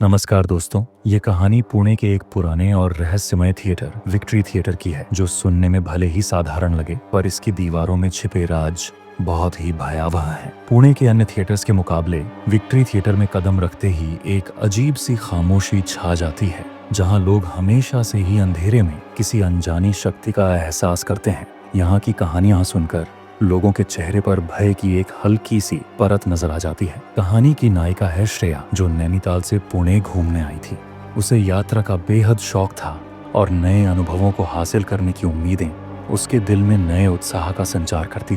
नमस्कार दोस्तों, ये कहानी पुणे के एक पुराने और रहस्यमय थिएटर विक्ट्री थिएटर की है, जो सुनने में भले ही साधारण लगे पर इसकी दीवारों में छिपे राज बहुत ही भयावह है। पुणे के अन्य थिएटर्स के मुकाबले विक्ट्री थिएटर में कदम रखते ही एक अजीब सी खामोशी छा जाती है, जहाँ लोग हमेशा से ही अंधेरे में किसी अनजानी शक्ति का एहसास करते हैं। यहाँ की कहानियां सुनकर लोगों के चेहरे पर भय की एक हल्की सी परत नजर आ जाती है। कहानी की नायिका है श्रेया, जो नैनीताल से पुणे घूमने आई थी। उसे यात्रा का बेहद शौक था और नए अनुभवों को हासिल करने की उम्मीदें उसके दिल में नए उत्साह का संचार करती।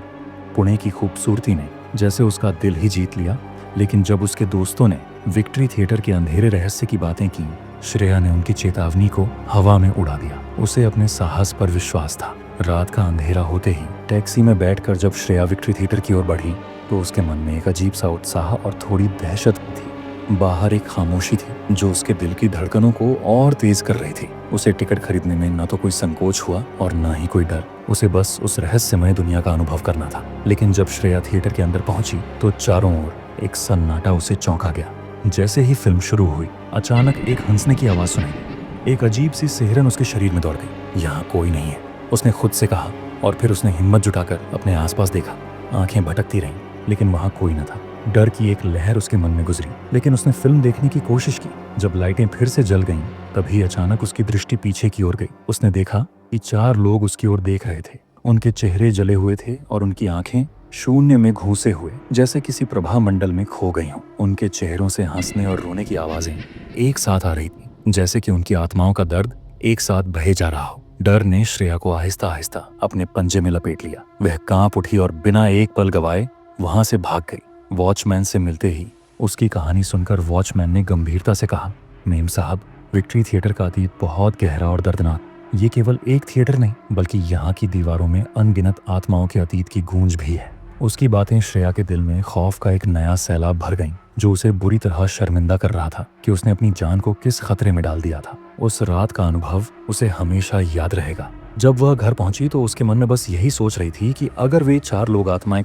पुणे की खूबसूरती ने जैसे उसका दिल ही जीत लिया, लेकिन जब उसके दोस्तों ने विक्ट्री थिएटर के अंधेरे रहस्य की बातें की, श्रेया ने उनकी चेतावनी को हवा में उड़ा दिया। उसे अपने साहस पर विश्वास था। रात का अंधेरा होते ही टैक्सी में बैठकर जब श्रेया विक्ट्री थिएटर की ओर बढ़ी, तो उसके मन में एक अजीब सा उत्साह और थोड़ी दहशत थी। बाहर एक खामोशी थी जो उसके दिल की धड़कनों को और तेज कर रही थी। उसे टिकट खरीदने में न तो कोई संकोच हुआ और न ही कोई डर। उसे बस उस रहस्यमय दुनिया का अनुभव करना था। लेकिन जब श्रेया थिएटर के अंदर पहुंची, तो चारों ओर एक सन्नाटा उसे चौंका गया। जैसे ही फिल्म शुरू हुई, अचानक एक हंसने की आवाज सुनाई। एक अजीब सी सिहरन उसके शरीर में दौड़ गई। यहाँ कोई नहीं है, उसने खुद से कहा, और फिर उसने हिम्मत जुटाकर अपने आसपास देखा। आंखें भटकती रहीं, लेकिन वहां कोई न था। डर की एक लहर उसके मन में गुजरी, लेकिन उसने फिल्म देखने की कोशिश की। जब लाइटें फिर से जल गईं, तभी अचानक उसकी दृष्टि पीछे की ओर गई। उसने देखा कि 4 लोग उसकी ओर देख रहे थे। उनके चेहरे जले हुए थे और उनकी आंखें शून्य में घुसे हुए, जैसे किसी प्रभा मंडल में खो गई हों। उनके चेहरों से हंसने और रोने की आवाजें एक साथ आ रही थी, जैसे कि उनकी आत्माओं का दर्द एक साथ बहे जा रहा हो। डर ने श्रेया को आहिस्ता आहिस्ता अपने पंजे में लपेट लिया। वह कांप उठी और बिना एक पल गवाए वहां से भाग गई। वॉचमैन से मिलते ही उसकी कहानी सुनकर वॉचमैन ने गंभीरता से कहा, मेम साहब, विक्ट्री थिएटर का अतीत बहुत गहरा और दर्दनाक। ये केवल एक थिएटर नहीं, बल्कि यहाँ की दीवारों में अनगिनत आत्माओं के अतीत की गूंज भी है। उसकी बातें श्रेया के दिल में खौफ का एक नया सैलाब भर गईं, जो उसे बुरी तरह शर्मिंदा कर रहा था कि उसने अपनी जान को किस खतरे में डाल दिया था। उस रात का अनुभव उसे हमेशा याद रहेगा। जब वह घर पहुंची, तो उसके मन में बस यही सोच रही थी कि अगर वे 4 लोग आत्माएं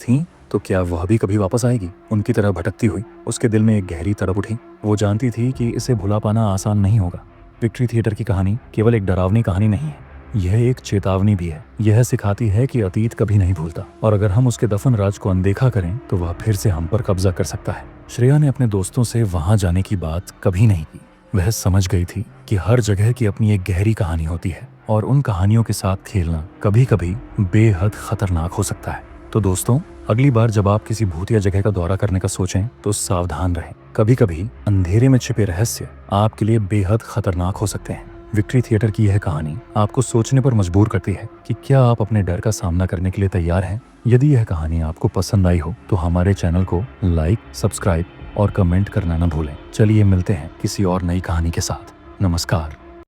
थीं, तो क्या वह भी कभी वापस आएगी उनकी तरह भटकती हुई। उसके दिल में एक गहरी तड़प उठी। वो जानती थी कि इसे भुला पाना आसान नहीं होगा। विक्ट्री थिएटर की कहानी केवल एक डरावनी कहानी नहीं है, यह एक चेतावनी भी है। यह सिखाती है कि अतीत कभी नहीं भूलता, और अगर हम उसके दफन राज को अनदेखा करें, तो वह फिर से हम पर कब्जा कर सकता है। श्रेया ने अपने दोस्तों से वहां जाने की बात कभी नहीं की। वह समझ गई थी कि हर जगह की अपनी एक गहरी कहानी होती है, और उन कहानियों के साथ खेलना कभी कभी बेहद खतरनाक हो सकता है। तो दोस्तों, अगली बार जब आप किसी भूतिया जगह का दौरा करने का सोचें, तो सावधान रहें। कभी कभी अंधेरे में छिपे रहस्य आपके लिए बेहद खतरनाक हो सकते हैं। विक्ट्री थिएटर की यह कहानी आपको सोचने पर मजबूर करती है कि क्या आप अपने डर का सामना करने के लिए तैयार हैं। यदि यह कहानी आपको पसंद आई हो, तो हमारे चैनल को लाइक, सब्सक्राइब और कमेंट करना न भूलें। चलिए मिलते हैं किसी और नई कहानी के साथ। नमस्कार।